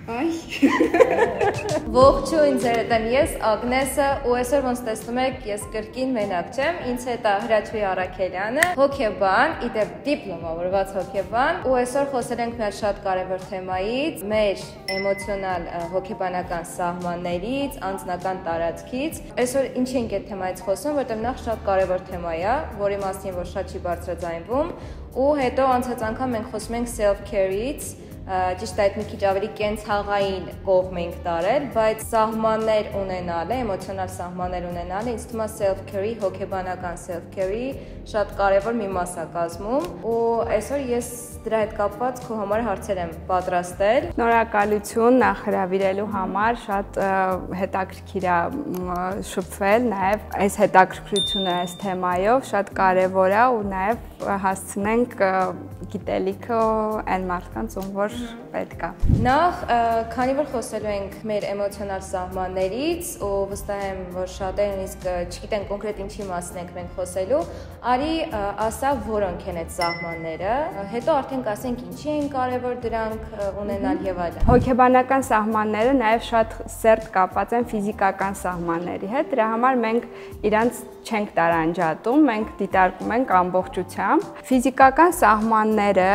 Այ։ Ողջույն ձեր հետ եմ ես Ագնեսը ու այսօր ոնց տեսնում եք ես կրկին մենակ չեմ ինձ հետ է Հրաչուհի Առաքելյանը հոգեբան իդեպ դիպլոմավորված հոգեբան ու այսօր խոսել ենք մեր շատ կարևոր թեմայից մեր էմոցիոնալ հոգեբանական սահմաններից անձնական տարածքից այսօր ինչ ենք այդ թեմայից խոսում որտեղ նախ շատ կարևոր թեմա է որի մասին որ շատ չի բարձրաձայնվում ու հետո անցած անգամ մենք խոսում ենք self care-ից ճիշտ այդ մի քիչ ավելի կենցաղային կողմ ենք տարել, բայց սահմաններ ունենալը, էմոցիոնալ սահմաններ ունենալը ինձ թվում է self-care-ի, հոգեբանական self-care-ի շատ կարևոր մի մաս է կազմում ու այսօր ես դրա հետ կապված քո համար հարցեր եմ պատրաստել։ Շնորհակալություն նախ հրավիրելու համար, շատ հետաքրքիր է շփվել, նաև այս հետաքրքրությունը այս թեմայով շատ կարևոր է ու նաև հասցնենք գիտելիքը այն մարդկանց, ում որ պետք է։ Նախ, քանի որ խոսելու ենք մեր էմոցիոնալ սահմաններից ու վստահ եմ, որ շատերն իսկ չգիտեն կոնկրետ ինչի մասին ենք մենք խոսելու, արի ասա որոնք են այդ սահմանները, հետո արդեն կասենք ինչի են կարևոր դրանք ունենալ եւ այլն։ Հոգեբանական սահմանները նաև շատ սերտ կապված են ֆիզիկական սահմանների հետ, դրա համար մենք իրանց չենք տարանջատում, մենք դիտարկում ենք ամբողջությամբ։ Ֆիզիկական սահմանները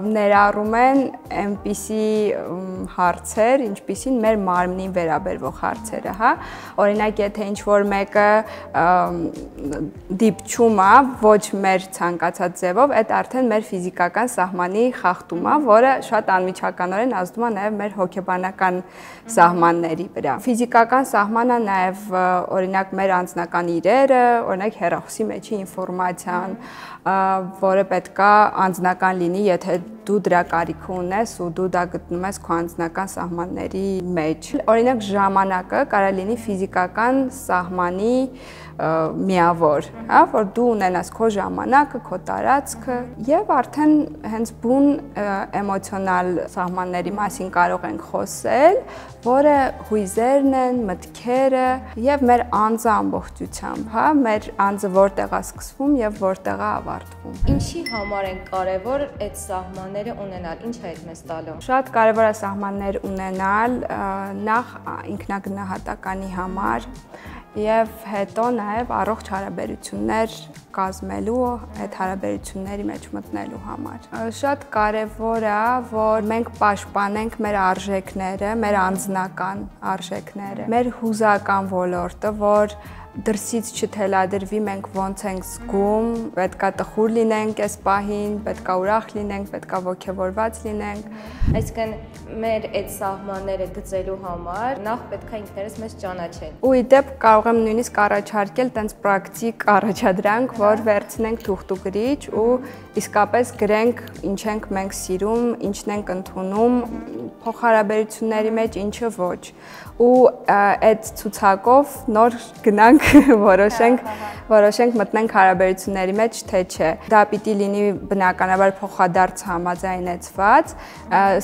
ներառում են այնպիսի հարցեր, ինչպիսին մեր մարմնին վերաբերող հարցերը, հա։ Օրինակ, եթե ինչ-որ մեկը դիպչում է ոչ մեր ցանկացած ձևով, այդ արդեն մեր ֆիզիկական սահմանի խախտում է, որը շատ անմիջականորեն ազդում է նաև մեր հոգեբանական սահմանների վրա։ Ֆիզիկական սահմանը նաև օրինակ մեր անձնական իրերը, օրինակ հեռախոսի մեջի ինֆորմացիան, որը պետք է անձնական լինի, եթե դու դրա կարիք ունես ու դու դա գտնում ես քո անձնական սահմանների մեջ։ Օրինակ ժամանակը կարող լինի ֆիզիկական սահմանի միավոր, հա, որ դու ունենաս քո ժամանակը, քո տարածքը եւ արդեն հենց բուն էմոցիոնալ սահմանների մասին կարող ենք խոսել, որը հույզերն են, մտքերը եւ մեր անձը ամբողջությամբ, հա, մեր անձը որտեղ է սկսվում եւ որտեղ է ավարտվում։ Ինչի համար են կարևոր այդ սահմանները ունենալ, ինչ է այդ մեզ տալու։ Շատ կարևոր է սահմաններ ունենալ նախ ինքնագնահատականի համար եւ հետո նաեւ առողջ հարաբերություններ կազմելու, այդ հարաբերությունների մեջ մտնելու համար։ Շատ կարևոր է, որ մենք պաշտպանենք մեր արժեքները, մեր անձնական արժեքները, մեր հուզական ոլորտը, որ դրսից չթելադրվի մենք ոնց ենք զգում, պետքա տխուր լինենք այս պահին, պետքա ուրախ լինենք, պետքա ոգևորված լինենք։ Այսինքն մեր այդ սահմանները գծելու համար նախ պետքա ինքներս մեզ ճանաչենք։ Ու իդեպ կարող եմ նույնիսկ առաջարկել տենց պրակտիկ առաջադրանք, որ վերցնենք թուղթուկրիչ ու իսկապես գրենք ինչ ենք մենք սիրում, ինչն ենք ընդունում փոխհարաբերությունների մեջ, ինչը ոչ։ Ու այդ ցուցակով նոր գնանք որոշենք մտնենք հարաբերությունների մեջ, թե չէ։ Դա պիտի լինի բնականաբար փոխադարձ համաձայնեցված,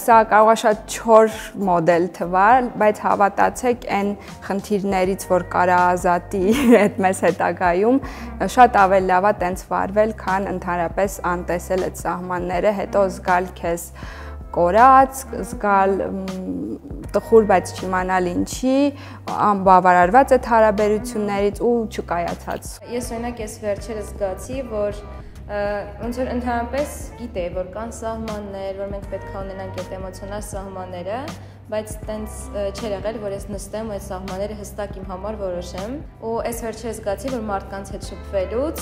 սա կարող է շատ չոր մոդել թվալ, բայց հավատացեք այն խնդիրներից, որ կարա ազատի այդ մեզ հետագայում, շատ ավելի լավ է տենց վարվել, քան ընդհանրապես անտեսել այդ սահմանները, հետո զգալ քեզ կորած, զգալ տխուր, բայց չիմանալ ինչի, անբավարարված այդ հարաբերություններից ու չկայացած։ Ես օրինակ ես վերջերս զգացի, որ ոնց որ ընդհանրապես գիտեի, որ կան սահմաններ, որ մենք պետք է ունենանք այդ էմոցիոնալ սահմանները, բայց տենց չէր եղել, որ ես նստեմ ու այդ սահմանները հստակ իմ համար որոշեմ ու այս վերջերս զգացի, որ մարդկանց հետ շփվելուց,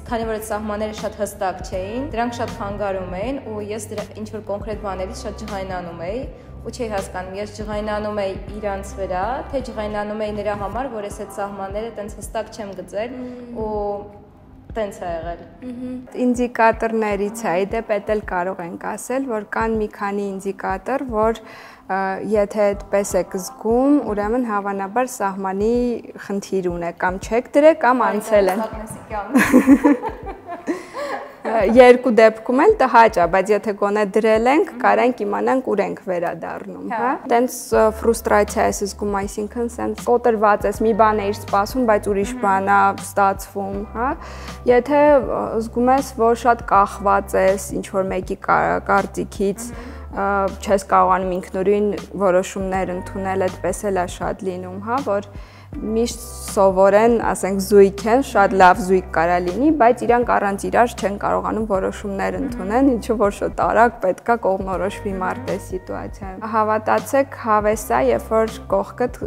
քանի որ այդ սահմանները շատ հստակ չէին, դրանք շատ խանգարում էին ու ես ինչ որ կոնկրետ բաներից շատ ջղայնանում էի ու չէի հասկանում, ես ջղայնանում էի իրանց վրա, թե ջղայնանում էի նրա համար, որ ես այդ սահմանները տենց հստակ չեմ գծել ու տենց է եղել։ Ինդիկատորներից է, իդեպ էդ էլ կարող ենք ասել, որ կան մի քանի ինդիկատոր, որ եթե այդպես եք զգում, ուրեմն հավանաբար սահմանի խնդիր ունեք, կամ չեք դրել, կամ անցել են։ Երկու դեպքում էլ տհաճ է, բայց եթե գոնե դրել ենք, կարանք իմանանք ուր ենք վերադառնում, հա։ Տենց ֆրուստրացիա ես զգում, այսինքն սենց կոտրված ես, մի բան էիր սպասում, բայց ուրիշ բան է ստացվում, հա։ Եթե զգում ես, որ շատ կախված ես ինչ որ մեկի կարծիքից, չես կարողանում ինքնուրույն որոշումներ ընդունել, այդպես էլ է շատ լինում, հա, որ միշտ սովորեն, ասենք, զույգ են, շատ լավ զույգ կարա լինի, բայց իրանք առանց իրար չեն կարողանում որոշումներ ընդունել, ինչու որ շուտ արագ պետքա կողմնորոշվի մարդ է սիտուացիայում։ Հավատացեք, հավես է, երբ որ կողքդ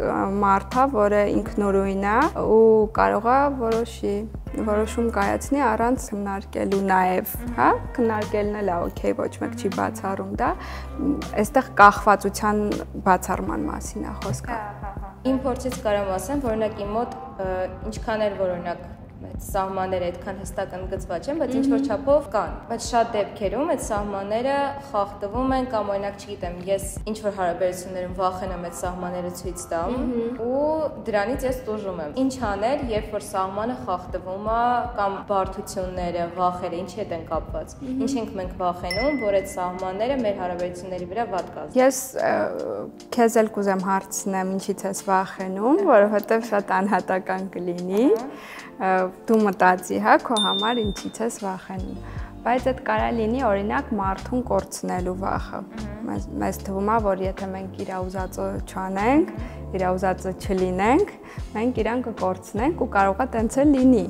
մարդ է, որը ինքնուրույն է ու կարող է որոշում կայացնի առանց քննարկելու նաև, հա, քննարկելն էլ է օքեյ, ոչ մեկ չի բացառում դա, այստեղ կախվածության բացառման մասին է խոսքը։ Իմ փորձից կարամ ասեմ, որ օրինակ իմ մոտ ինչքան էլ որ օրինակ այդ սահմանները այդքան հստակ ընդգծված չեն, բայց ինչ որ չափով կան։ Բայց շատ դեպքերում այդ սահմանները խախտվում են կամ օրինակ, չգիտեմ, ես ինչ որ հարաբերություններում վախենամ այդ սահմանները ցույց տամ ու դրանից ես տուժում եմ։ Ինչ անել, երբ որ սահմանը խախտվում է կամ բարդությունները, վախերը ինչի հետ են կապված։ Ինչ ենք մենք վախենում, որ այդ սահմանները մեր հարաբերությունների վրա վատ կազդեն։ Ես քեզ էլ կուզեմ հարցնեմ, ինչից ես վախենում, որովհետև շատ անհատական կլինի։ Դու մտածի, հա, քո համար ինչից ես վախենում, բայց այդ կարա լինի օրինակ մարդուն կորցնելու վախը։ Մեզ թվում է, որ եթե մենք իր ուզածը չանենք, իր ուզածը չլինենք, մենք իրան կկորցնենք ու կարող է տենց էլ լինի։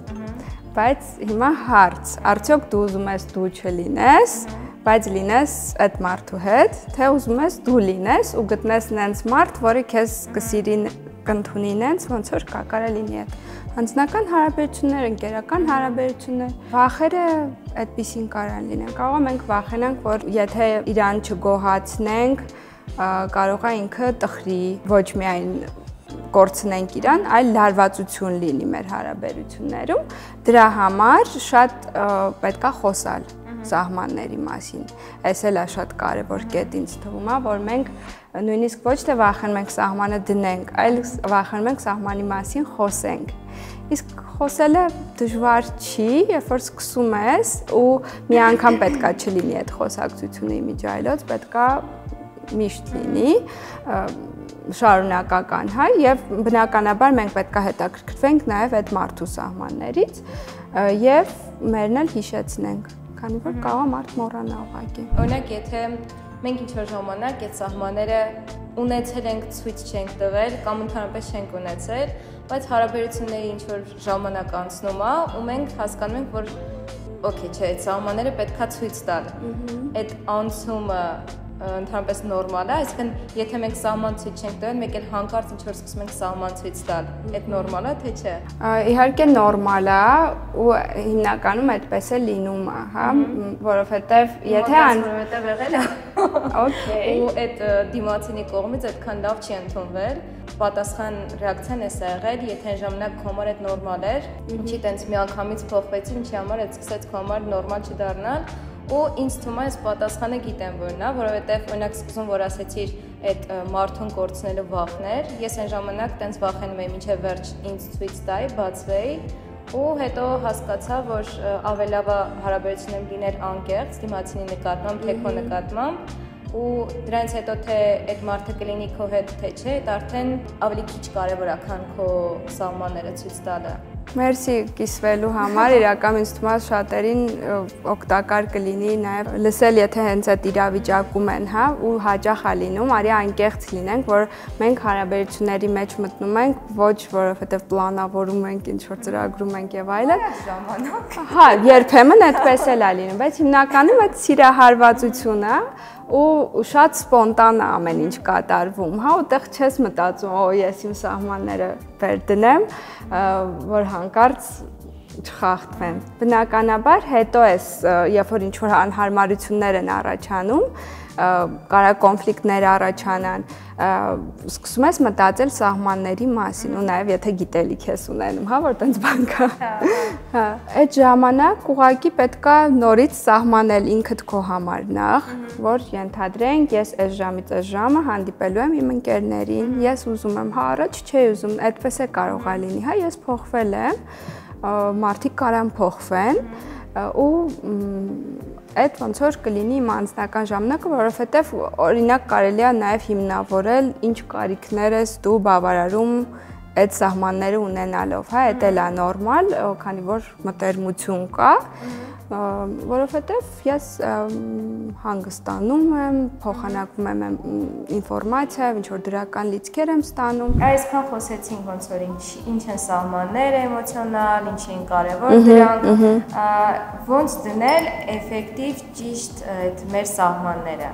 Բայց հիմա հարց, արդյոք դու ուզում ես դու չլինես, բայց լինես այդ մարդու հետ, թե ուզում ես դու լինես ու գտնես նենց մարդ, որը քեզ կսիրի, կընդունի նենց, ոնց որ կարա լինի այդ անձնական հարաբերություններ, ընկերական հարաբերություններ, վախերը այդպեսին կարան լինեն։ Կարող է մենք վախենանք, որ եթե իրան չգոհացնենք, կարող է ինքը տխրի, ոչ միայն կորցնենք իրան, այլ լարվածություն լինի մեր հարաբերություններում։ Դրա համար շատ պետք է խոսալ սահմանների մասին։ Այս էլ է շատ կարևոր կետ ինձ թվում է, որ մենք նույնիսկ ոչ թե վախենում ենք սահմանը դնենք, այլ վախենում ենք սահմանի մասին խոսենք։ Իսկ խոսելը դժվար չի, երբ որ սկսում ես ու մի անգամ պետքա չլինի այդ խոսակցությունը իմիջայլոց, պետքա միշտ լինի, շարունակական, հա, եւ բնականաբար մենք պետքա հետաքրքրվենք նաեւ այդ մարդու սահմաններից եւ մերն էլ հիշեցնենք, քանի որ կարող է մարդ մոռանա ուղղակի։ Օրինակ, եթե մենք ինչ-որ ժամանակ այդ սահմանները ունեցել ենք, ցույց չենք տվել կամ ընդհանրապես չենք ունեցել, բայց հարաբերությունների ինչ-որ ժամանակ անցնում է ու մենք հասկանում ենք, որ օքեյ, չէ, այդ սահմանները պետքա ցույց տալ։ Այդ անցումը ընդհանրապես նորմալ է, այսինքն եթե մենք սահման ցույց չենք տվել, մեկ էլ հանկարծ ինչ-որ սկսում ենք սահման ցույց տալ, այդ նորմալ է, թե չէ։ Իհարկե նորմալ է ու հիմնականում այդպես է լինում, հա, որովհետև եթե որովհետև եղել է։ Okay։ Ու այդ դիմացինի կողմից այդքան լավ չի ընդունվել։ Պատասխան ռեակցիան էս է եղել, եթե այն ժամանակ քո համար այդ նորմալ էր, ինչի տենց միանգամից փոխվեցի, ինչի համար այդ սկսեց քո համար նորմալ չդառնալ։ Ու ինձ թվում է այս պատասխանը գիտեմ որն է, որովհետև օրինակ սկզբում որ ասեցիր այդ մարդուն կորցնելու վախներ, ես այն ժամանակ տենց վախենում էի մինչև վերջ ինձ ցույց տայի, բացվեի ու հետո հասկացա, որ ավելավա հարաբերությունում լիներ անկեղծ դիմացինի նկատմամբ, թե քո նկատմամբ ու դրանից հետո թե այդ մարդը կլինի քո հետ թե չէ, դա արդեն ավելի քիչ կարևոր է, քան քո սահմանները ցույց տալը։ Մերսի կիսվելու համար, իրական ինձ թվում է շատերին օգտակար կլինի նաև լսել, եթե հենց այդ իրավիճակում են, հա, ու հաճախ է լինում, արի անկեղծ լինենք, որ մենք հարաբերությունների մեջ մտնում ենք, ոչ որովհետև պլանավորում ենք, ինչ-որ ծրագրում ենք եւ այլն։ Հա, երբեմն այդպես էլ է լինում, բայց հիմնականում այդ սիրահարվածությունը ու շատ սպոնտան է ամեն ինչ կատարվում, հա, ուտեղ չես մտածում, օ, ես իմ սահմանները վեր դնեմ, որ հանկարծ չխախտվեն։ Բնականաբար հետո էս, երբ որ ինչ-որ անհարմարություններ են առաջանում, կարա կոնֆլիկտներ առաջանան, սկսում ես մտածել սահմանների մասին ու նաև եթե գիտելիք ես ունենում, հա, որ տենց բան կա։ Հա, այդ ժամանակ ուղղակի պետքա նորից սահմանել ինքդ քո համար նախ, որ ենթադրենք ես այս ժամից այս ժամը հանդիպելու եմ իմ ընկերներին, ես ուզում եմ, հա, առաջ չէի ուզում, այդպես է կարող է լինի, հա, ես փոխվել եմ, մարդիկ կարան փոխվեն ու այդ ոնց որ կլինի իմ անձնական ժամանակը, որովհետև օրինակ կարելի է նաև հիմնավորել ինչ կարիքներ ես դու բավարարում այդ սահմանները ունենալով, հա, դա էլ է նորմալ, քանի որ մտերմություն կա, որովհետև ես հանգստանում եմ, փոխանակում եմ ինֆորմացիա, ինչ որ դրական լիցքեր եմ ստանում։ Այսքան խոսեցինք ոնց որ ինչ են սահմանները էմոցիոնալ, ինչ են կարևոր դրանք, ոնց դնել էֆեկտիվ ճիշտ այդ մեր սահմանները։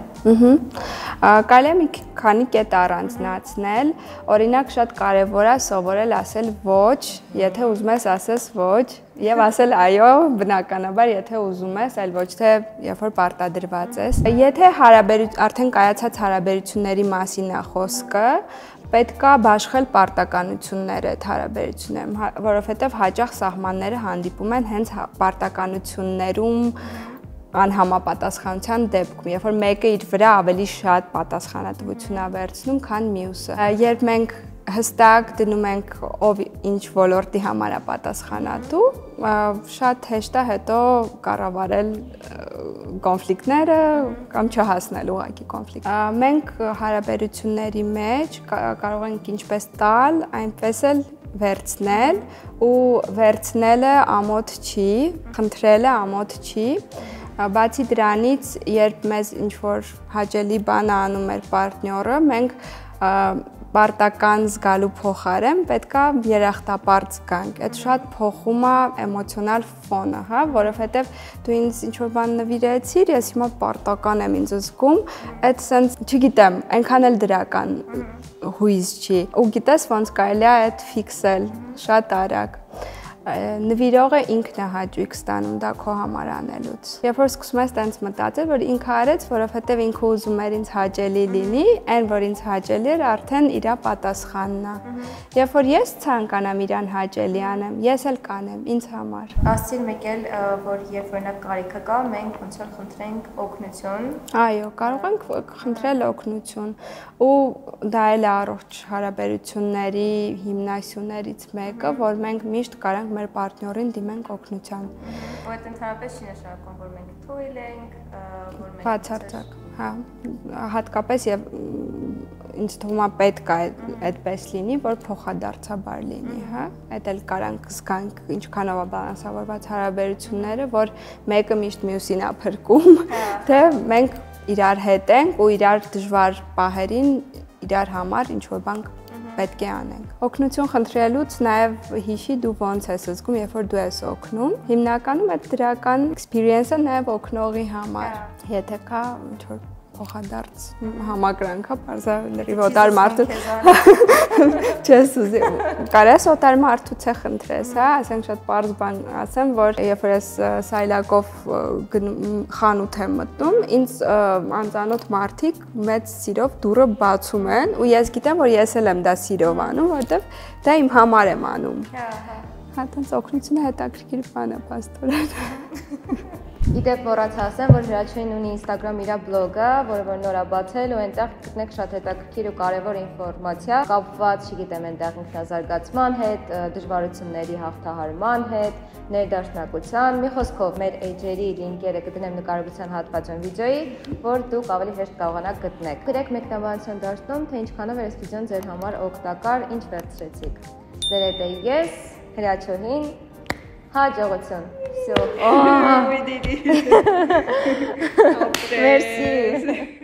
Կարելի է մի քանի կետ առանձնացնել, օրինակ շատ կարևոր է սովորել ասել ոչ, եթե ուզում ես ասես ոչ, եւ ասել այո, բնականաբար, եթե ուզում ես, այլ ոչ թե երբ որ պարտադրված ես։ Եթե արդեն կայացած հարաբերությունների մասին է խոսքը, պետք է բաշխել պարտականությունները այդ հարաբերություններում, որովհետեւ հաճախ սահմանները հանդիպում են հենց պարտականություններում անհամապատասխանության դեպքում, երբ որ մեկը իր վրա ավելի շատ պատասխանատվություն է վերցնում, քան մյուսը։ Երբ մենք հստակ դնում ենք ով ինչ ոլորտի համար է պատասխանատու, շատ հեշտ է հետո կառավարել կոնֆլիկտները կամ չհասնել ուղղակի կոնֆլիկտ։ Մենք հարաբերությունների մեջ կարող ենք ինչպես տալ, այնպես էլ վերցնել, ու վերցնելը ամոթ չի, խնդրելը ամոթ չի։ Բացի դրանից, երբ մեզ ինչ-որ հաճելի բան անում մեր պարտնյորը, մենք պարտական զգալու փոխարեն պետք է երախտապարտ զգանք։ Այդ շատ փոխում է էմոցիոնալ ֆոնը, հա, որովհետև դու ինձ ինչ-որ բան նվիրեցիր, ես հիմա պարտական եմ ինձ զգում, այդ sense, չգիտեմ, այնքան էլ դրական հույզ չի։ Ու գիտես ոնց կարելի է այդ ֆիքսել շատ արագ։ Նվիրողը ինքն է հաճույք ստանում դա քո համար անելուց։ Երբ որ սկսում ես տենց մտածել, որ ինքը արեց, որովհետև ինքը ուզում էր ինձ հաճելի լինի, այն որ ինձ հաճելի էր, արդեն իր պատասխանն է։ Երբ որ ես ցանկանամ իրան հաճելի անեմ, ես էլ կանեմ ինձ համար։ Ասցիր մեկ էլ, որ երբ օրինակ կարիքը կա, մենք ոնց որ խնդրենք օգնություն։ Այո, կարող ենք խնդրել օգնություն, ու դա էլ է առողջ հարաբերությունների հիմնասյուներից մեկը, որ մենք միշտ կարանք մեր պարտնյորին դիմենք օգնության։ Ու այդ ընդհանրապես չի նշանակում, որ մենք թույլ ենք, որ մենք բացարձակ, հա, հատկապես եւ ինձ թվում է պետք է այդպես լինի, որ փոխադարձաբար լինի, հա։ Այդ էլ կարանք զգանք ինչքանով է բալանսավորված հարաբերությունները, որ մեկը միշտ մյուսին է փրկում, թե մենք իրար հետ ենք ու իրար դժվար պահերին իրար համար ինչ որ բան պետք է անենք։ Օգնություն խնդրելուց նաև հիշի դու ոնց ես զգում, երբ որ դու ես օգնում։ Հիմնականում այդ դրական experience-ը նաև օգնողի համար։ Եթե կա ինչ որ փոխադարձ համակրանք, հա, բարձրալի օտար մարդու չես ուզի։ Կարես օտար մարդուց է խնդրես, հա, ասենք շատ բարձ բան ասեմ, որ երբ որ ես սայլակով խանութ եմ մտնում, ինձ անծանոթ մարդիկ մեծ սիրով դուռը բացում են, ու ես գիտեմ, որ ես էլ եմ դա սիրով անում, որովհետև դա իմ համար եմ անում։ Հա, տենց օգնությունը հետաքրքիր բան է, փաստորեն։ Իդեպ մոռացա ասեմ, որ Հրաչյունին ունի Instagram իր բլոգը, որը որ նոր է բացել, ու այնտեղ գտնեք շատ հետաքրքիր ու կարևոր ինֆորմացիա, կապված, չգիտեմ, այնտեղ ինքնազարգացման հետ, դժվարությունների հաղթահարման հետ, ներդաշնակության, մի խոսքով մեր էջերի լինքերը կդնեմ նկարագրության հատվածում վիդեոյի, որ դուք ավելի հեշտ կարողանաք գտնեք։ Գրեք մեկնաբանության դաշտում, թե ինչքանով է այս վիդեոն ձեր համար օգտակար, ինչ վերցրեցիք։ Ձեր հետ է ես, Հրաչյունին, հաջողություն։ Всё. Ой, Диди. Merci.